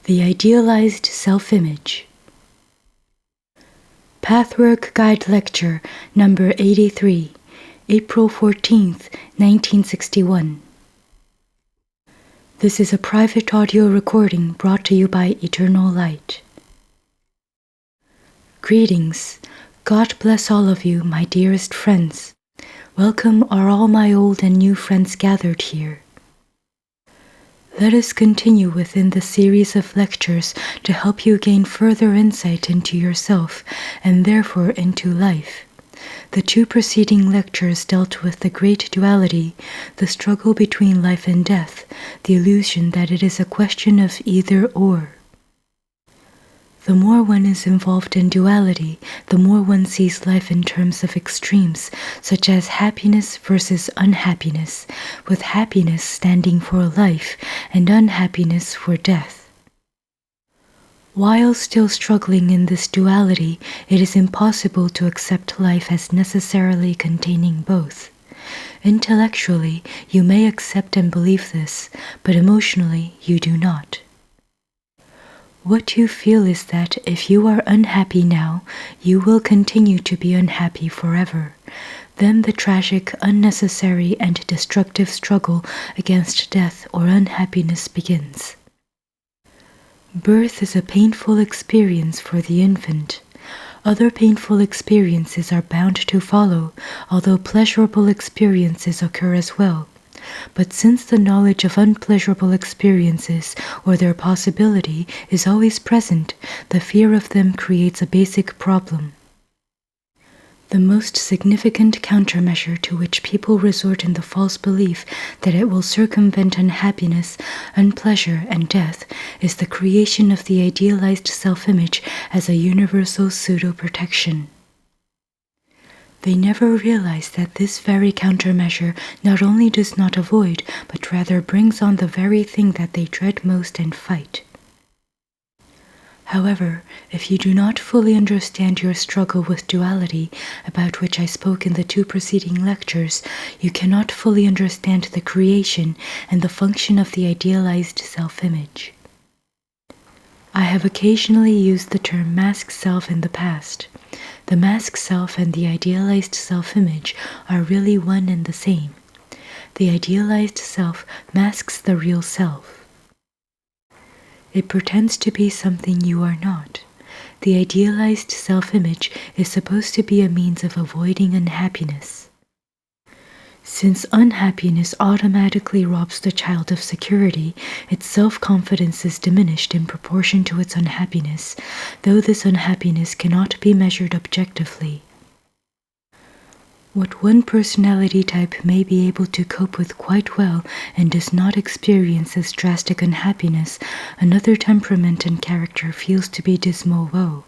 The Idealized Self-Image. Pathwork Guide Lecture number 83, April 14th, 1961. This is a private audio recording brought to you by Eternal Light. Greetings. God bless all of you, my dearest friends. Welcome are all my old and new friends gathered here. Let us continue within the series of lectures to help you gain further insight into yourself and therefore into life. The two preceding lectures dealt with the great duality, the struggle between life and death, the illusion that it is a question of either or. The more one is involved in duality, the more one sees life in terms of extremes, such as happiness versus unhappiness, with happiness standing for life and unhappiness for death. While still struggling in this duality, it is impossible to accept life as necessarily containing both. Intellectually, you may accept and believe this, but emotionally, you do not. What you feel is that if you are unhappy now, you will continue to be unhappy forever. Then the tragic, unnecessary, and destructive struggle against death or unhappiness begins. Birth is a painful experience for the infant. Other painful experiences are bound to follow, although pleasurable experiences occur as well. But since the knowledge of unpleasurable experiences or their possibility is always present, the fear of them creates a basic problem. The most significant countermeasure to which people resort in the false belief that it will circumvent unhappiness, unpleasure, and death is the creation of the idealized self-image as a universal pseudo-protection. They never realize that this very countermeasure not only does not avoid, but rather brings on the very thing that they dread most and fight. However, if you do not fully understand your struggle with duality, about which I spoke in the two preceding lectures, you cannot fully understand the creation and the function of the idealized self-image. I have occasionally used the term mask self in the past. The mask self and the idealized self-image are really one and the same. The idealized self masks the real self. It pretends to be something you are not. The idealized self-image is supposed to be a means of avoiding unhappiness. Since unhappiness automatically robs the child of security, its self-confidence is diminished in proportion to its unhappiness, though this unhappiness cannot be measured objectively. What one personality type may be able to cope with quite well and does not experience as drastic unhappiness, another temperament and character feels to be dismal woe.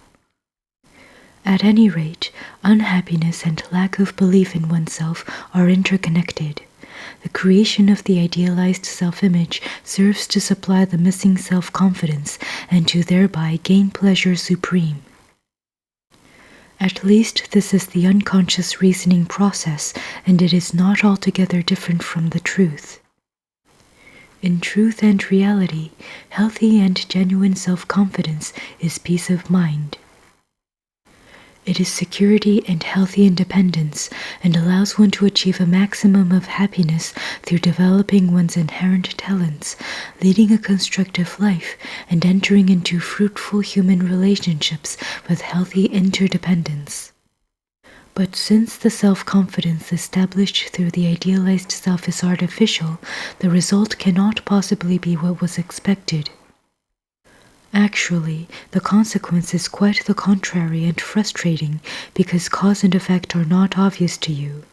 At any rate, unhappiness and lack of belief in oneself are interconnected. The creation of the idealized self-image serves to supply the missing self-confidence and to thereby gain pleasure supreme. At least this is the unconscious reasoning process, and it is not altogether different from the truth. In truth and reality, healthy and genuine self-confidence is peace of mind. It is security and healthy independence, and allows one to achieve a maximum of happiness through developing one's inherent talents, leading a constructive life, and entering into fruitful human relationships with healthy interdependence. But since the self-confidence established through the idealized self is artificial, the result cannot possibly be what was expected. Actually, the consequence is quite the contrary and frustrating because cause and effect are not obvious to you.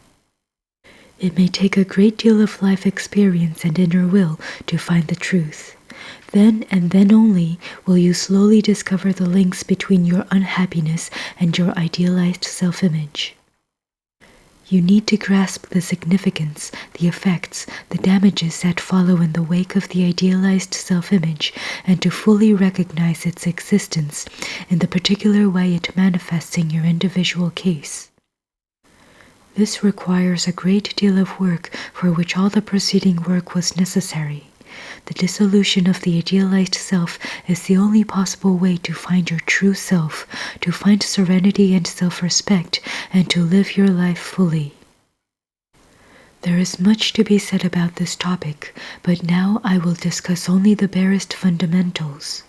It may take a great deal of life experience and inner will to find the truth. Then and then only will you slowly discover the links between your unhappiness and your idealized self-image. You need to grasp the significance, the effects, the damages that follow in the wake of the idealized self-image, and to fully recognize its existence in the particular way it manifests in your individual case. This requires a great deal of work for which all the preceding work was necessary. the dissolution of the idealized self is the only possible way to find your true self, to find serenity and self-respect, and to live your life fully. There is much to be said about this topic, but now I will discuss only the barest fundamentals.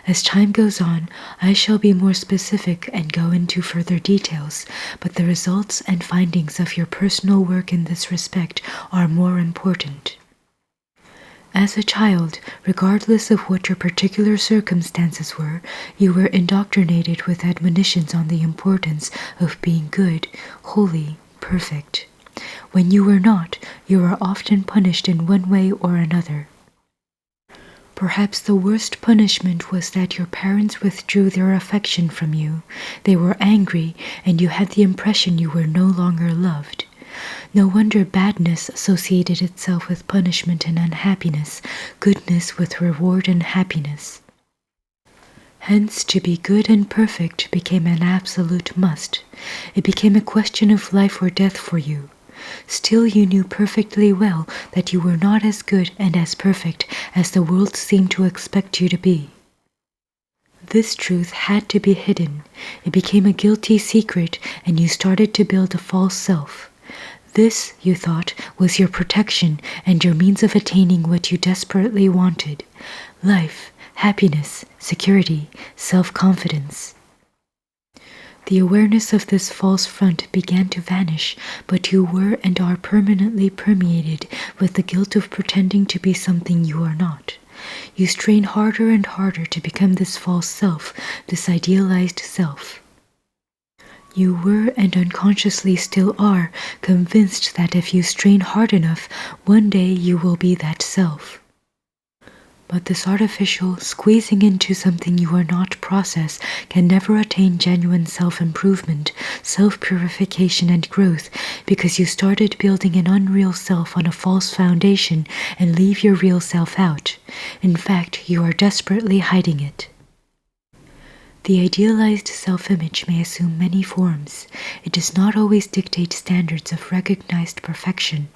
As time goes on, I shall be more specific and go into further details, but the results and findings of your personal work in this respect are more important. As a child, regardless of what your particular circumstances were, you were indoctrinated with admonitions on the importance of being good, holy, perfect. When you were not, you were often punished in one way or another. Perhaps the worst punishment was that your parents withdrew their affection from you. They were angry, and you had the impression you were no longer loved. No wonder badness associated itself with punishment and unhappiness, goodness with reward and happiness. Hence, to be good and perfect became an absolute must. It became a question of life or death for you. Still, you knew perfectly well that you were not as good and as perfect as the world seemed to expect you to be. This truth had to be hidden. It became a guilty secret, and you started to build a false self. This, you thought, was your protection and your means of attaining what you desperately wanted: life, happiness, security, self-confidence. The awareness of this false front began to vanish, but you were and are permanently permeated with the guilt of pretending to be something you are not. You strain harder and harder to become this false self, this idealized self. You were, and unconsciously still are, convinced that if you strain hard enough, one day you will be that self. But this artificial squeezing into something you are not process can never attain genuine self-improvement, self-purification and growth, because you started building an unreal self on a false foundation and leave your real self out. In fact, you are desperately hiding it. The idealized self-image may assume many forms. It does not always dictate standards of recognized perfection.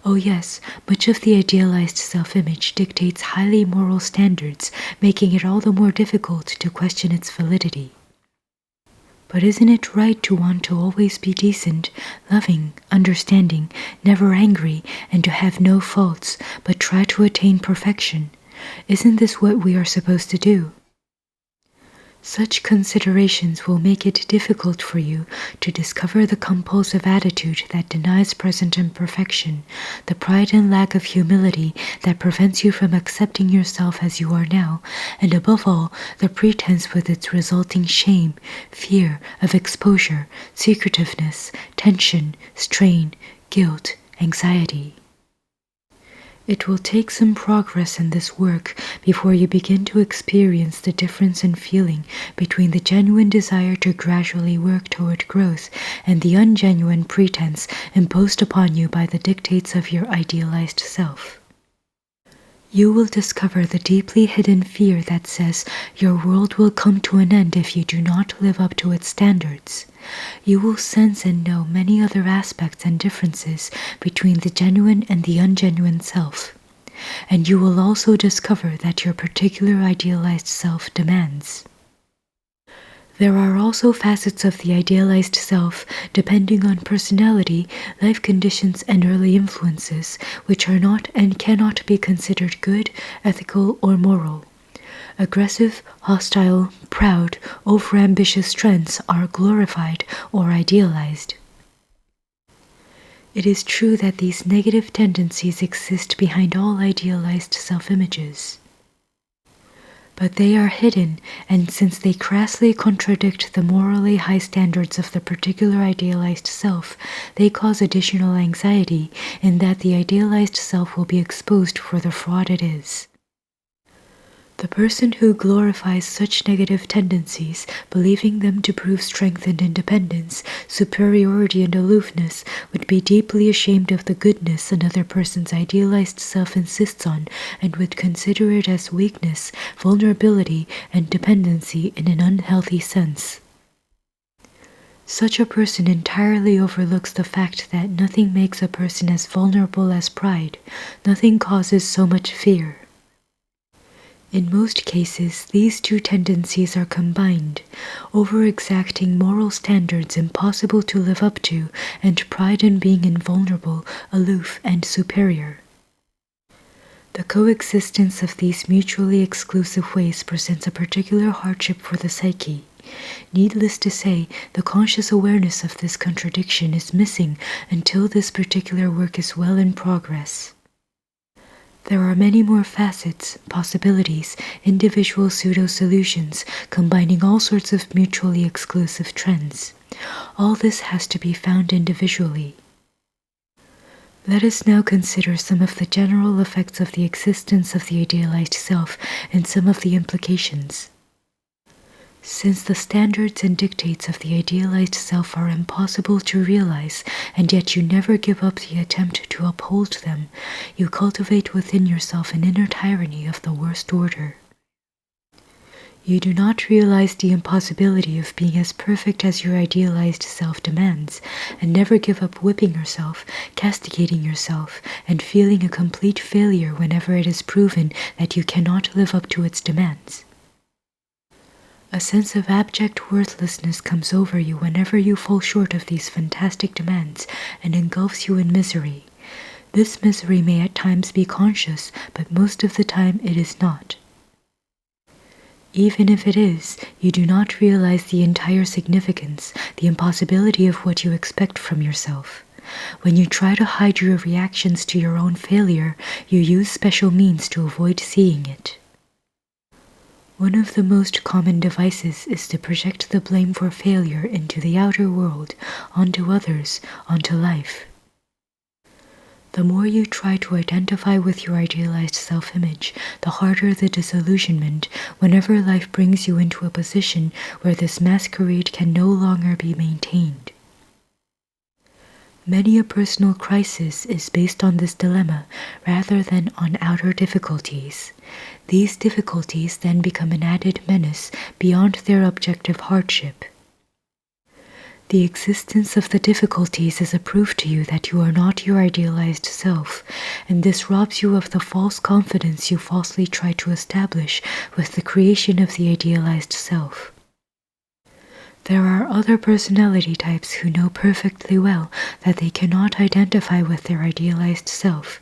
Oh yes, much of the idealized self-image dictates highly moral standards, making it all the more difficult to question its validity. But isn't it right to want to always be decent, loving, understanding, never angry, and to have no faults, but try to attain perfection? Isn't this what we are supposed to do? Such considerations will make it difficult for you to discover the compulsive attitude that denies present imperfection, the pride and lack of humility that prevents you from accepting yourself as you are now, and above all, the pretense with its resulting shame, fear of exposure, secretiveness, tension, strain, guilt, anxiety. It will take some progress in this work before you begin to experience the difference in feeling between the genuine desire to gradually work toward growth and the ungenuine pretense imposed upon you by the dictates of your idealized self. You will discover the deeply hidden fear that says your world will come to an end if you do not live up to its standards. You will sense and know many other aspects and differences between the genuine and the ungenuine self. And you will also discover that your particular idealized self demands. There are also facets of the idealized self, depending on personality, life conditions, and early influences, which are not and cannot be considered good, ethical, or moral. Aggressive, hostile, proud, overambitious trends are glorified or idealized. It is true that these negative tendencies exist behind all idealized self-images. But they are hidden, and since they crassly contradict the morally high standards of the particular idealized self, they cause additional anxiety in that the idealized self will be exposed for the fraud it is. The person who glorifies such negative tendencies, believing them to prove strength and independence, superiority and aloofness, would be deeply ashamed of the goodness another person's idealized self insists on, and would consider it as weakness, vulnerability, and dependency in an unhealthy sense. Such a person entirely overlooks the fact that nothing makes a person as vulnerable as pride, nothing causes so much fear. In most cases, these two tendencies are combined, over-exacting moral standards impossible to live up to, and pride in being invulnerable, aloof, and superior. The coexistence of these mutually exclusive ways presents a particular hardship for the psyche. Needless to say, the conscious awareness of this contradiction is missing until this particular work is well in progress. There are many more facets, possibilities, individual pseudo-solutions, combining all sorts of mutually exclusive trends. All this has to be found individually. Let us now consider some of the general effects of the existence of the idealized self and some of the implications. Since the standards and dictates of the idealized self are impossible to realize, and yet you never give up the attempt to uphold them, you cultivate within yourself an inner tyranny of the worst order. You do not realize the impossibility of being as perfect as your idealized self demands, and never give up whipping yourself, castigating yourself, and feeling a complete failure whenever it is proven that you cannot live up to its demands. A sense of abject worthlessness comes over you whenever you fall short of these fantastic demands and engulfs you in misery. This misery may at times be conscious, but most of the time it is not. Even if it is, you do not realize the entire significance, the impossibility of what you expect from yourself. When you try to hide your reactions to your own failure, you use special means to avoid seeing it. One of the most common devices is to project the blame for failure into the outer world, onto others, onto life. The more you try to identify with your idealized self-image, the harder the disillusionment whenever life brings you into a position where this masquerade can no longer be maintained. Many a personal crisis is based on this dilemma rather than on outer difficulties. These difficulties then become an added menace beyond their objective hardship. The existence of the difficulties is a proof to you that you are not your idealized self, and this robs you of the false confidence you falsely try to establish with the creation of the idealized self. There are other personality types who know perfectly well that they cannot identify with their idealized self,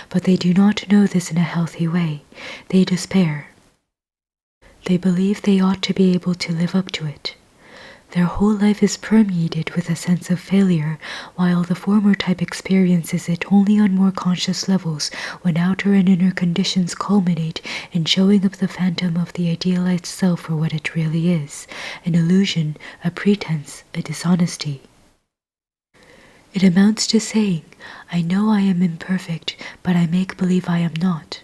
but they do not know this in a healthy way. They despair. They believe they ought to be able to live up to it. Their whole life is permeated with a sense of failure, while the former type experiences it only on more conscious levels when outer and inner conditions culminate in showing up the phantom of the idealized self for what it really is, an illusion, a pretense, a dishonesty. It amounts to saying, I know I am imperfect, but I make believe I am not.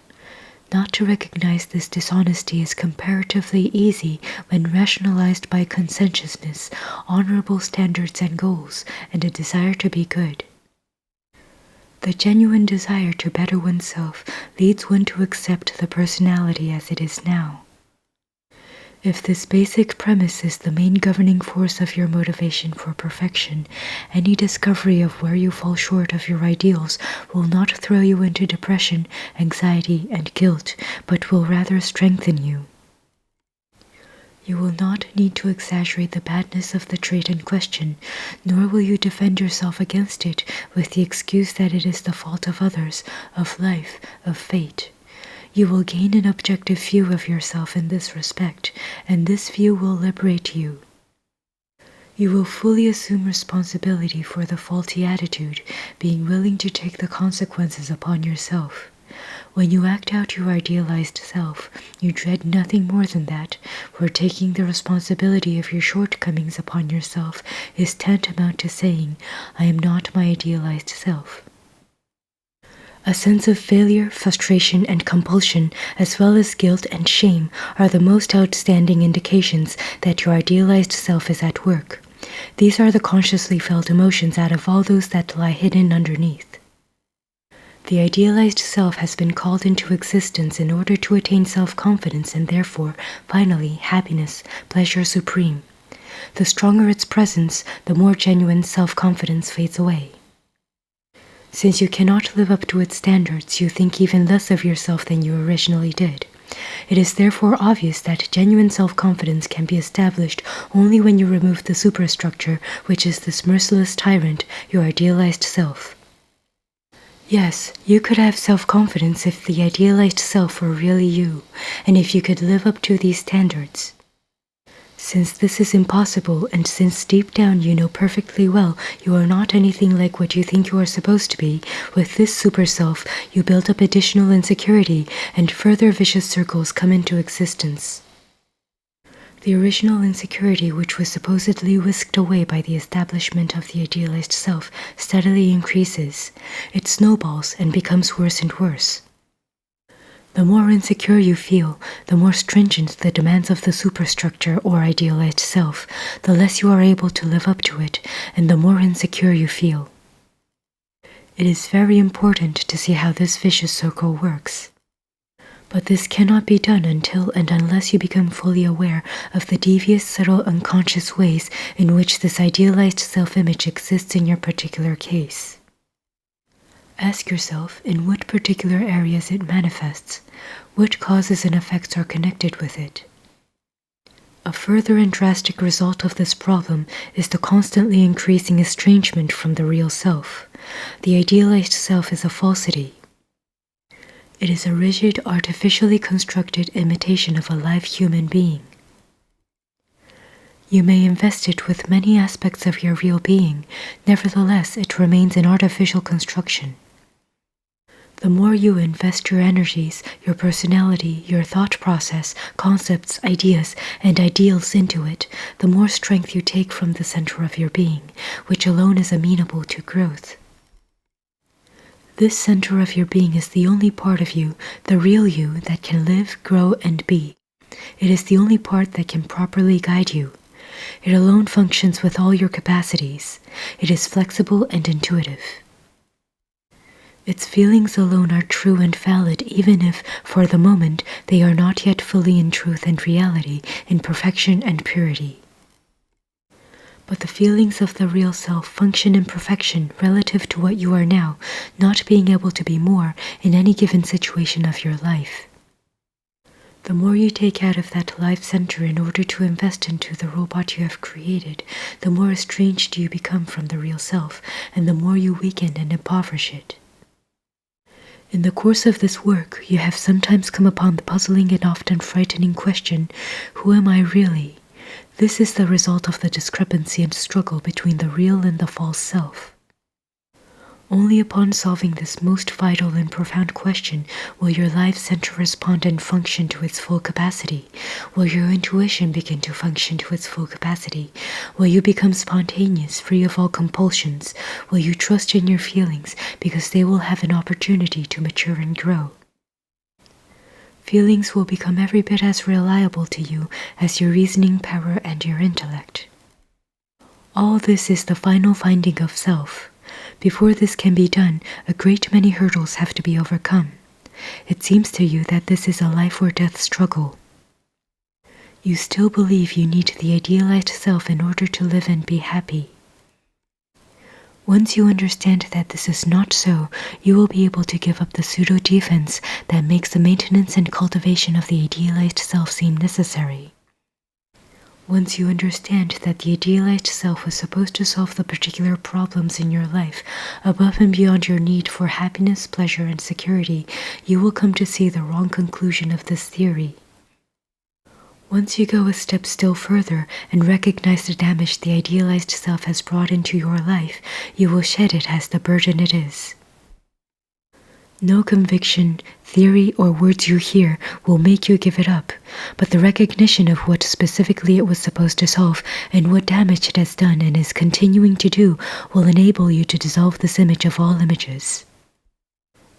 Not to recognize this dishonesty is comparatively easy when rationalized by conscientiousness, honorable standards and goals, and a desire to be good. The genuine desire to better oneself leads one to accept the personality as it is now. If this basic premise is the main governing force of your motivation for perfection, any discovery of where you fall short of your ideals will not throw you into depression, anxiety, and guilt, but will rather strengthen you. You will not need to exaggerate the badness of the trait in question, nor will you defend yourself against it with the excuse that it is the fault of others, of life, of fate. You will gain an objective view of yourself in this respect, and this view will liberate you. You will fully assume responsibility for the faulty attitude, being willing to take the consequences upon yourself. When you act out your idealized self, you dread nothing more than that, for taking the responsibility of your shortcomings upon yourself is tantamount to saying, I am not my idealized self. A sense of failure, frustration, and compulsion, as well as guilt and shame, are the most outstanding indications that your idealized self is at work. These are the consciously felt emotions out of all those that lie hidden underneath. The idealized self has been called into existence in order to attain self-confidence and therefore, finally, happiness, pleasure supreme. The stronger its presence, the more genuine self-confidence fades away. Since you cannot live up to its standards, you think even less of yourself than you originally did. It is therefore obvious that genuine self-confidence can be established only when you remove the superstructure, which is this merciless tyrant, your idealized self. Yes, you could have self-confidence if the idealized self were really you, and if you could live up to these standards. Since this is impossible, and since deep down you know perfectly well you are not anything like what you think you are supposed to be, with this super self you build up additional insecurity, and further vicious circles come into existence. The original insecurity, which was supposedly whisked away by the establishment of the idealized self, steadily increases. It snowballs and becomes worse and worse. The more insecure you feel, the more stringent the demands of the superstructure or idealized self, the less you are able to live up to it, and the more insecure you feel. It is very important to see how this vicious circle works. But this cannot be done until and unless you become fully aware of the devious, subtle, unconscious ways in which this idealized self-image exists in your particular case. Ask yourself in what particular areas it manifests, what causes and effects are connected with it. A further and drastic result of this problem is the constantly increasing estrangement from the real self. The idealized self is a falsity. It is a rigid, artificially constructed imitation of a live human being. You may invest it with many aspects of your real being, nevertheless it remains an artificial construction. The more you invest your energies, your personality, your thought process, concepts, ideas, and ideals into it, the more strength you take from the center of your being, which alone is amenable to growth. This center of your being is the only part of you, the real you, that can live, grow, and be. It is the only part that can properly guide you. It alone functions with all your capacities. It is flexible and intuitive. Its feelings alone are true and valid, even if, for the moment, they are not yet fully in truth and reality, in perfection and purity. But the feelings of the real self function in perfection relative to what you are now, not being able to be more in any given situation of your life. The more you take out of that life center in order to invest into the robot you have created, the more estranged you become from the real self, and the more you weaken and impoverish it. In the course of this work, you have sometimes come upon the puzzling and often frightening question, who am I really? This is the result of the discrepancy and struggle between the real and the false self. Only upon solving this most vital and profound question will your life center respond and function to its full capacity, will your intuition begin to function to its full capacity, will you become spontaneous, free of all compulsions, will you trust in your feelings because they will have an opportunity to mature and grow. Feelings will become every bit as reliable to you as your reasoning power and your intellect. All this is the final finding of self. Before this can be done, a great many hurdles have to be overcome. It seems to you that this is a life or death struggle. You still believe you need the idealized self in order to live and be happy. Once you understand that this is not so, you will be able to give up the pseudo-defense that makes the maintenance and cultivation of the idealized self seem necessary. Once you understand that the idealized self was supposed to solve the particular problems in your life, above and beyond your need for happiness, pleasure, and security, you will come to see the wrong conclusion of this theory. Once you go a step still further and recognize the damage the idealized self has brought into your life, you will shed it as the burden it is. No conviction, theory, or words you hear will make you give it up, but the recognition of what specifically it was supposed to solve and what damage it has done and is continuing to do will enable you to dissolve this image of all images.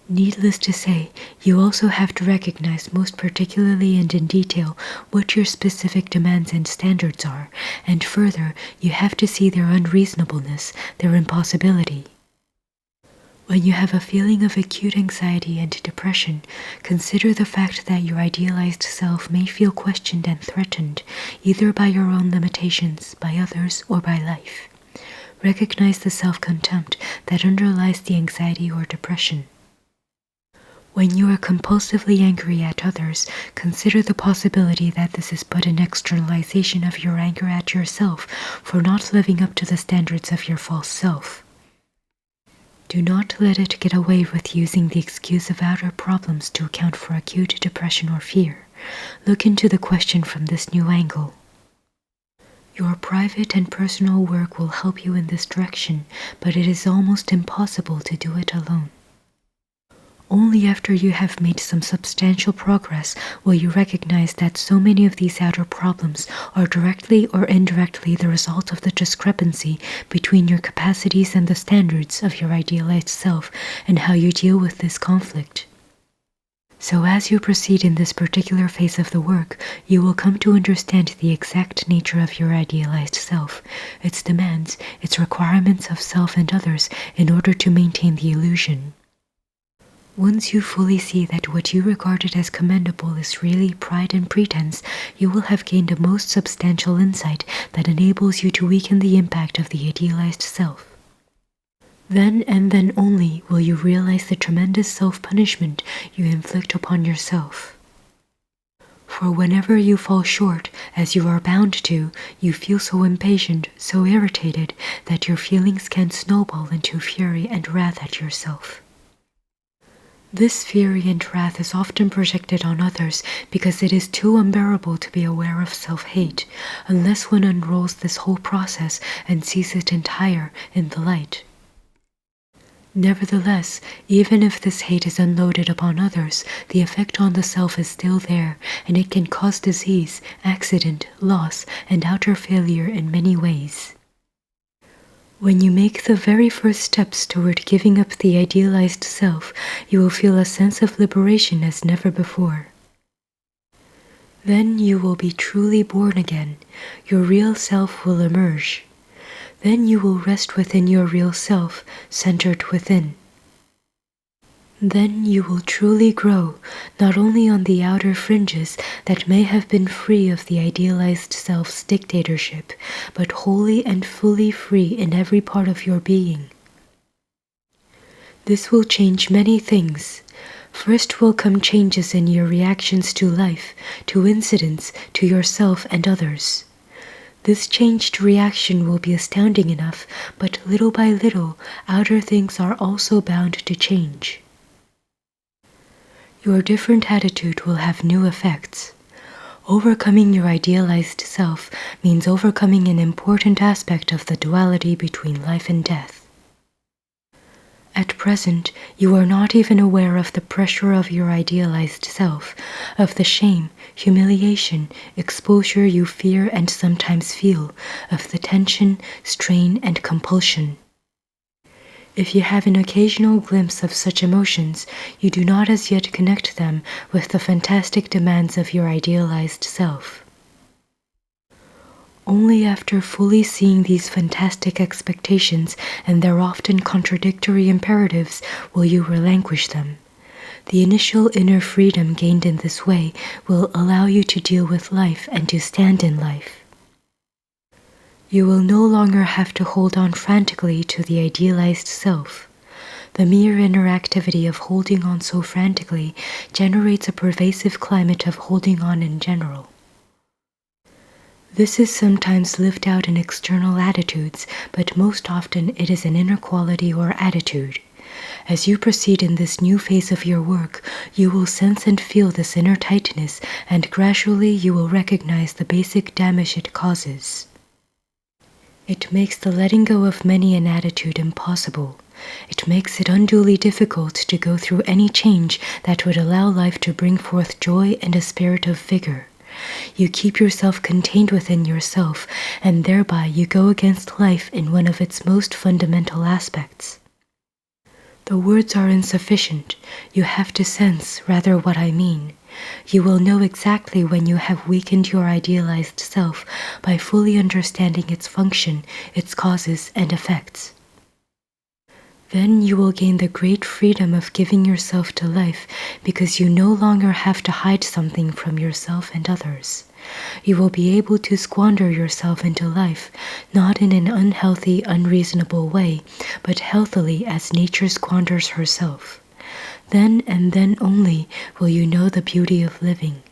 Needless to say, you also have to recognize most particularly and in detail what your specific demands and standards are, and further, you have to see their unreasonableness, their impossibility. When you have a feeling of acute anxiety and depression, consider the fact that your idealized self may feel questioned and threatened, either by your own limitations, by others, or by life. Recognize the self-contempt that underlies the anxiety or depression. When you are compulsively angry at others, consider the possibility that this is but an externalization of your anger at yourself for not living up to the standards of your false self. Do not let it get away with using the excuse of outer problems to account for acute depression or fear. Look into the question from this new angle. Your private and personal work will help you in this direction, but it is almost impossible to do it alone. Only after you have made some substantial progress will you recognize that so many of these outer problems are directly or indirectly the result of the discrepancy between your capacities and the standards of your idealized self and how you deal with this conflict. So as you proceed in this particular phase of the work, you will come to understand the exact nature of your idealized self, its demands, its requirements of self and others in order to maintain the illusion. Once you fully see that what you regarded as commendable is really pride and pretense, you will have gained a most substantial insight that enables you to weaken the impact of the idealized self. Then and then only will you realize the tremendous self-punishment you inflict upon yourself. For whenever you fall short, as you are bound to, you feel so impatient, so irritated, that your feelings can snowball into fury and wrath at yourself. This fury and wrath is often projected on others because it is too unbearable to be aware of self-hate, unless one unrolls this whole process and sees it entire in the light. Nevertheless, even if this hate is unloaded upon others, the effect on the self is still there, and it can cause disease, accident, loss, and outer failure in many ways. When you make the very first steps toward giving up the idealized self, you will feel a sense of liberation as never before. Then you will be truly born again. Your real self will emerge. Then you will rest within your real self, centered within. Then you will truly grow, not only on the outer fringes that may have been free of the idealized self's dictatorship, but wholly and fully free in every part of your being. This will change many things. First will come changes in your reactions to life, to incidents, to yourself and others. This changed reaction will be astounding enough, but little by little, outer things are also bound to change. Your different attitude will have new effects. Overcoming your idealized self means overcoming an important aspect of the duality between life and death. At present, you are not even aware of the pressure of your idealized self, of the shame, humiliation, exposure you fear and sometimes feel, of the tension, strain, and compulsion. If you have an occasional glimpse of such emotions, you do not as yet connect them with the fantastic demands of your idealized self. Only after fully seeing these fantastic expectations and their often contradictory imperatives will you relinquish them. The initial inner freedom gained in this way will allow you to deal with life and to stand in life. You will no longer have to hold on frantically to the idealized self. The mere inner activity of holding on so frantically generates a pervasive climate of holding on in general. This is sometimes lived out in external attitudes, but most often it is an inner quality or attitude. As you proceed in this new phase of your work, you will sense and feel this inner tightness, and gradually you will recognize the basic damage it causes. It makes the letting go of many an attitude impossible. It makes it unduly difficult to go through any change that would allow life to bring forth joy and a spirit of vigor. You keep yourself contained within yourself, and thereby you go against life in one of its most fundamental aspects. The words are insufficient. You have to sense rather what I mean. You will know exactly when you have weakened your idealized self by fully understanding its function, its causes and effects. Then you will gain the great freedom of giving yourself to life because you no longer have to hide something from yourself and others. You will be able to squander yourself into life, not in an unhealthy, unreasonable way, but healthily as nature squanders herself. Then and then only will you know the beauty of living.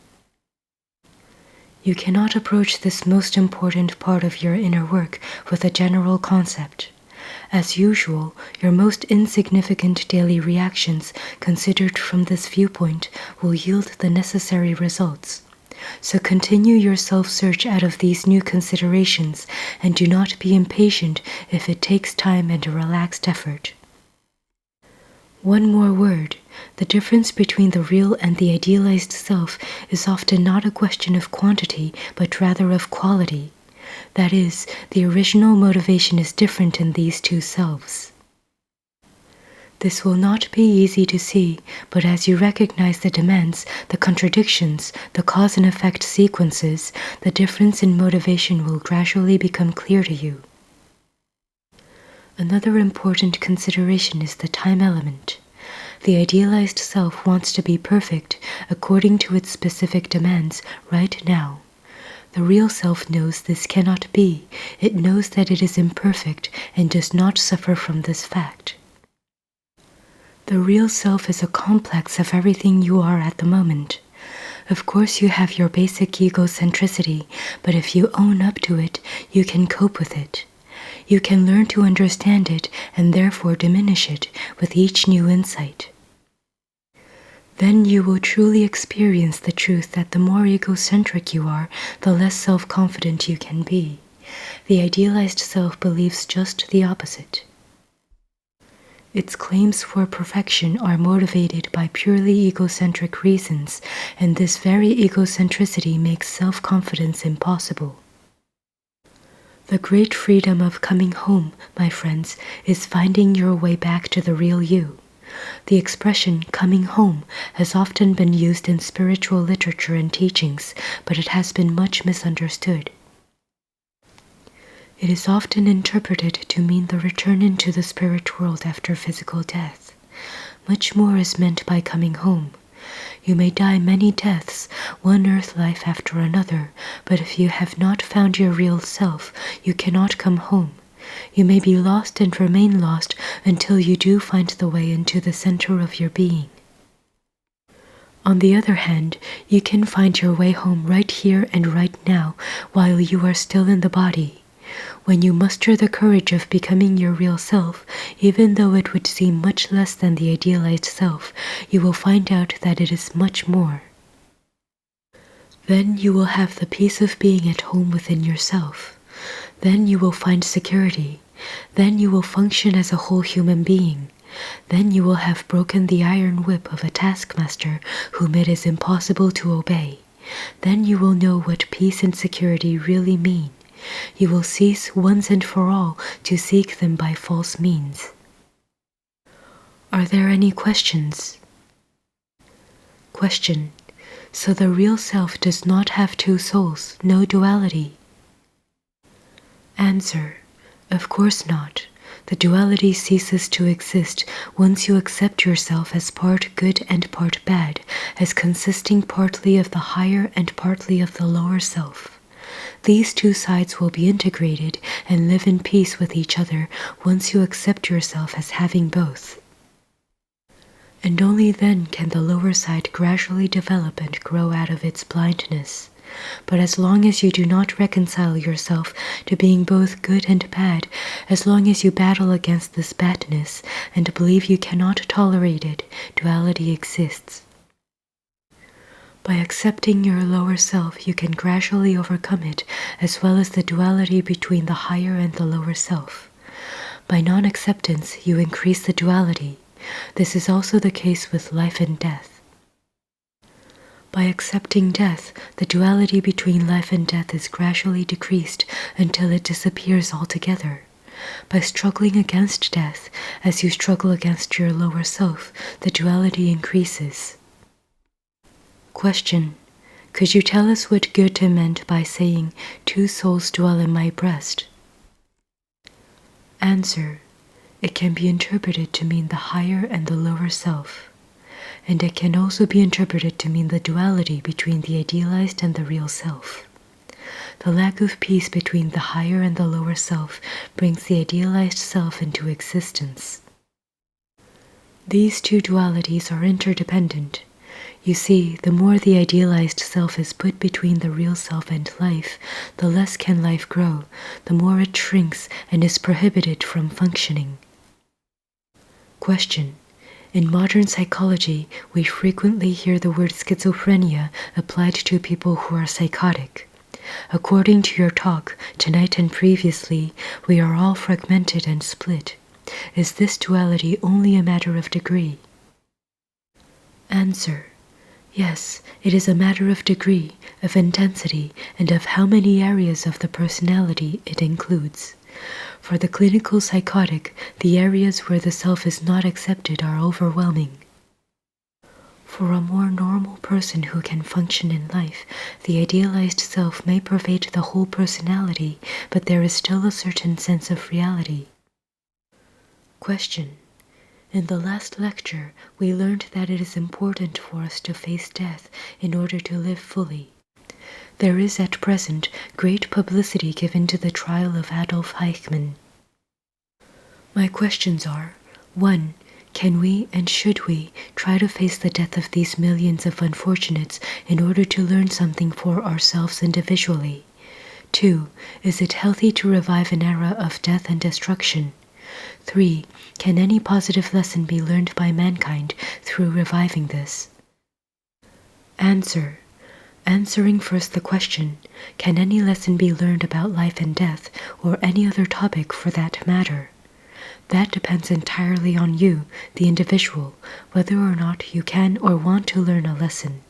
You cannot approach this most important part of your inner work with a general concept. As usual, your most insignificant daily reactions considered from this viewpoint will yield the necessary results. So continue your self-search out of these new considerations and do not be impatient if it takes time and a relaxed effort. One more word. The difference between the real and the idealized self is often not a question of quantity, but rather of quality. That is, the original motivation is different in these two selves. This will not be easy to see, but as you recognize the demands, the contradictions, the cause and effect sequences, the difference in motivation will gradually become clear to you. Another important consideration is the time element. The idealized self wants to be perfect according to its specific demands right now. The real self knows this cannot be. It knows that it is imperfect and does not suffer from this fact. The real self is a complex of everything you are at the moment. Of course you have your basic egocentricity, but if you own up to it, you can cope with it. You can learn to understand it and therefore diminish it with each new insight. Then you will truly experience the truth that the more egocentric you are, the less self-confident you can be. The idealized self believes just the opposite. Its claims for perfection are motivated by purely egocentric reasons, and this very egocentricity makes self-confidence impossible. The great freedom of coming home, my friends, is finding your way back to the real you. The expression coming home has often been used in spiritual literature and teachings, but it has been much misunderstood. It is often interpreted to mean the return into the spirit world after physical death. Much more is meant by coming home. You may die many deaths, one earth life after another, but if you have not found your real self, you cannot come home. You may be lost and remain lost until you do find the way into the center of your being. On the other hand, you can find your way home right here and right now while you are still in the body. When you muster the courage of becoming your real self, even though it would seem much less than the idealized self, you will find out that it is much more. Then you will have the peace of being at home within yourself. Then you will find security. Then you will function as a whole human being. Then you will have broken the iron whip of a taskmaster whom it is impossible to obey. Then you will know what peace and security really mean. You will cease once and for all to seek them by false means. Are there any questions? Question. So the real self does not have two souls, no duality? Answer. Of course not. The duality ceases to exist once you accept yourself as part good and part bad, as consisting partly of the higher and partly of the lower self. These two sides will be integrated and live in peace with each other once you accept yourself as having both. And only then can the lower side gradually develop and grow out of its blindness. But as long as you do not reconcile yourself to being both good and bad, as long as you battle against this badness and believe you cannot tolerate it, duality exists. By accepting your lower self, you can gradually overcome it, as well as the duality between the higher and the lower self. By non-acceptance, you increase the duality. This is also the case with life and death. By accepting death, the duality between life and death is gradually decreased until it disappears altogether. By struggling against death, as you struggle against your lower self, the duality increases. Question. Could you tell us what Goethe meant by saying, "Two souls dwell in my breast"? Answer. It can be interpreted to mean the higher and the lower self. And it can also be interpreted to mean the duality between the idealized and the real self. The lack of peace between the higher and the lower self brings the idealized self into existence. These two dualities are interdependent. You see, the more the idealized self is put between the real self and life, the less can life grow, the more it shrinks and is prohibited from functioning. Question. In modern psychology, we frequently hear the word schizophrenia applied to people who are psychotic. According to your talk, tonight and previously, we are all fragmented and split. Is this duality only a matter of degree? Answer. Yes, it is a matter of degree, of intensity, and of how many areas of the personality it includes. For the clinical psychotic, the areas where the self is not accepted are overwhelming. For a more normal person who can function in life, the idealized self may pervade the whole personality, but there is still a certain sense of reality. Question. In the last lecture, we learned that it is important for us to face death in order to live fully. There is at present great publicity given to the trial of Adolf Eichmann. My questions are: 1. Can we and should we try to face the death of these millions of unfortunates in order to learn something for ourselves individually? 2. Is it healthy to revive an era of death and destruction? 3. Can any positive lesson be learned by mankind through reviving this? Answer. Answering first the question, can any lesson be learned about life and death, or any other topic for that matter? That depends entirely on you, the individual, whether or not you can or want to learn a lesson.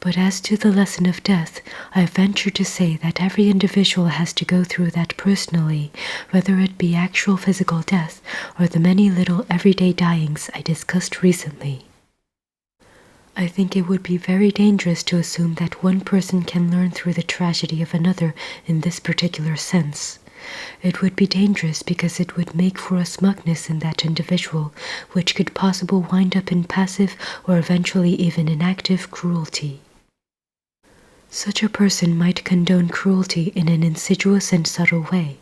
But as to the lesson of death, I venture to say that every individual has to go through that personally, whether it be actual physical death or the many little everyday dyings I discussed recently. I think it would be very dangerous to assume that one person can learn through the tragedy of another in this particular sense. It would be dangerous because it would make for a smugness in that individual, which could possibly wind up in passive or eventually even inactive cruelty. Such a person might condone cruelty in an insidious and subtle way.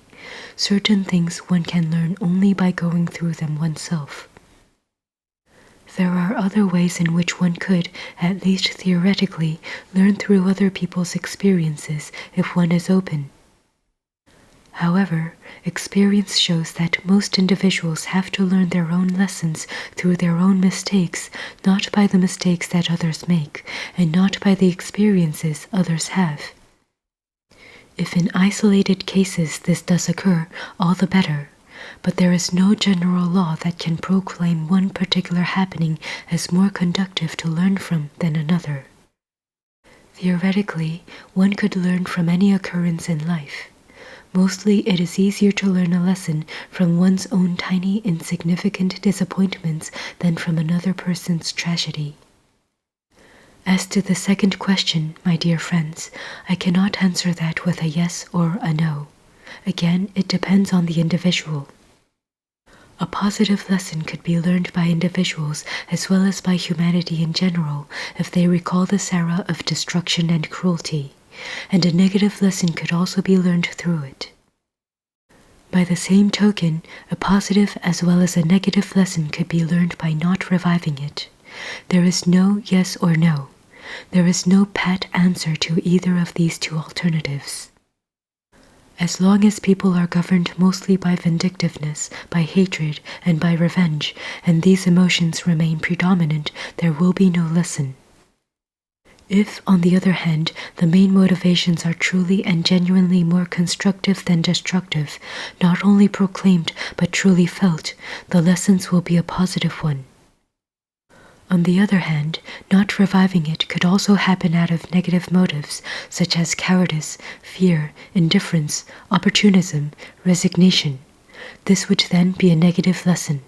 Certain things one can learn only by going through them oneself. There are other ways in which one could, at least theoretically, learn through other people's experiences if one is open. However, experience shows that most individuals have to learn their own lessons through their own mistakes, not by the mistakes that others make, and not by the experiences others have. If in isolated cases this does occur, all the better, but there is no general law that can proclaim one particular happening as more conducive to learn from than another. Theoretically, one could learn from any occurrence in life. Mostly it is easier to learn a lesson from one's own tiny, insignificant disappointments than from another person's tragedy. As to the second question, my dear friends, I cannot answer that with a yes or a no. Again, it depends on the individual. A positive lesson could be learned by individuals as well as by humanity in general if they recall this era of destruction and cruelty, and a negative lesson could also be learned through it. By the same token, a positive as well as a negative lesson could be learned by not reviving it. There is no yes or no. There is no pat answer to either of these two alternatives. As long as people are governed mostly by vindictiveness, by hatred, and by revenge, and these emotions remain predominant, there will be no lesson. If, on the other hand, the main motivations are truly and genuinely more constructive than destructive, not only proclaimed but truly felt, the lessons will be a positive one. On the other hand, not reviving it could also happen out of negative motives, such as cowardice, fear, indifference, opportunism, resignation. This would then be a negative lesson.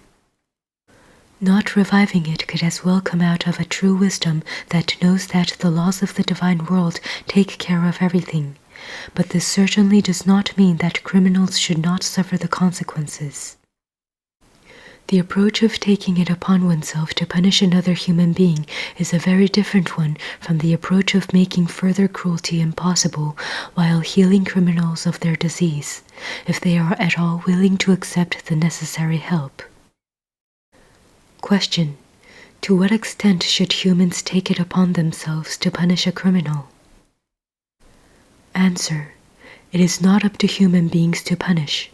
Not reviving it could as well come out of a true wisdom that knows that the laws of the divine world take care of everything, but this certainly does not mean that criminals should not suffer the consequences. The approach of taking it upon oneself to punish another human being is a very different one from the approach of making further cruelty impossible while healing criminals of their disease, if they are at all willing to accept the necessary help. Question: to what extent should humans take it upon themselves to punish a criminal? Answer: it is not up to human beings to punish.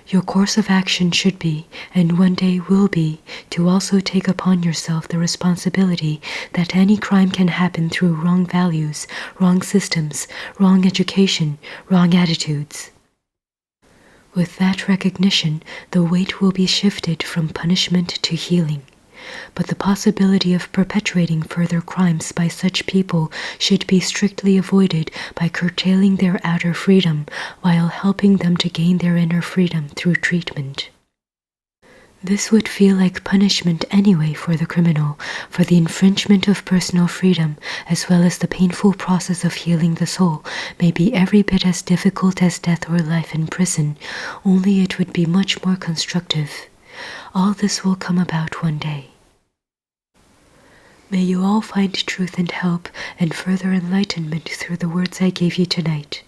Your course of action should be, and one day will be, to also take upon yourself the responsibility that any crime can happen through wrong values, wrong systems, wrong education, wrong attitudes. With that recognition, the weight will be shifted from punishment to healing. But the possibility of perpetuating further crimes by such people should be strictly avoided by curtailing their outer freedom while helping them to gain their inner freedom through treatment. This would feel like punishment anyway for the criminal, for the infringement of personal freedom, as well as the painful process of healing the soul, may be every bit as difficult as death or life in prison, only it would be much more constructive. All this will come about one day. May you all find truth and help and further enlightenment through the words I gave you tonight.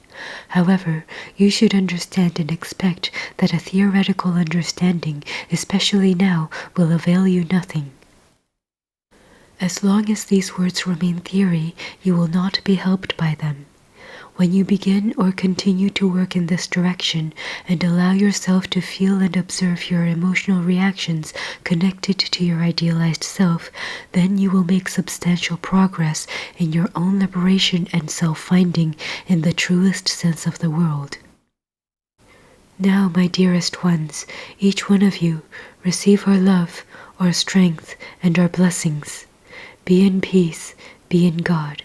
However, you should understand and expect that a theoretical understanding, especially now, will avail you nothing. As long as these words remain theory, you will not be helped by them. When you begin or continue to work in this direction and allow yourself to feel and observe your emotional reactions connected to your idealized self, then you will make substantial progress in your own liberation and self-finding in the truest sense of the word. Now, my dearest ones, each one of you, receive our love, our strength, and our blessings. Be in peace, be in God.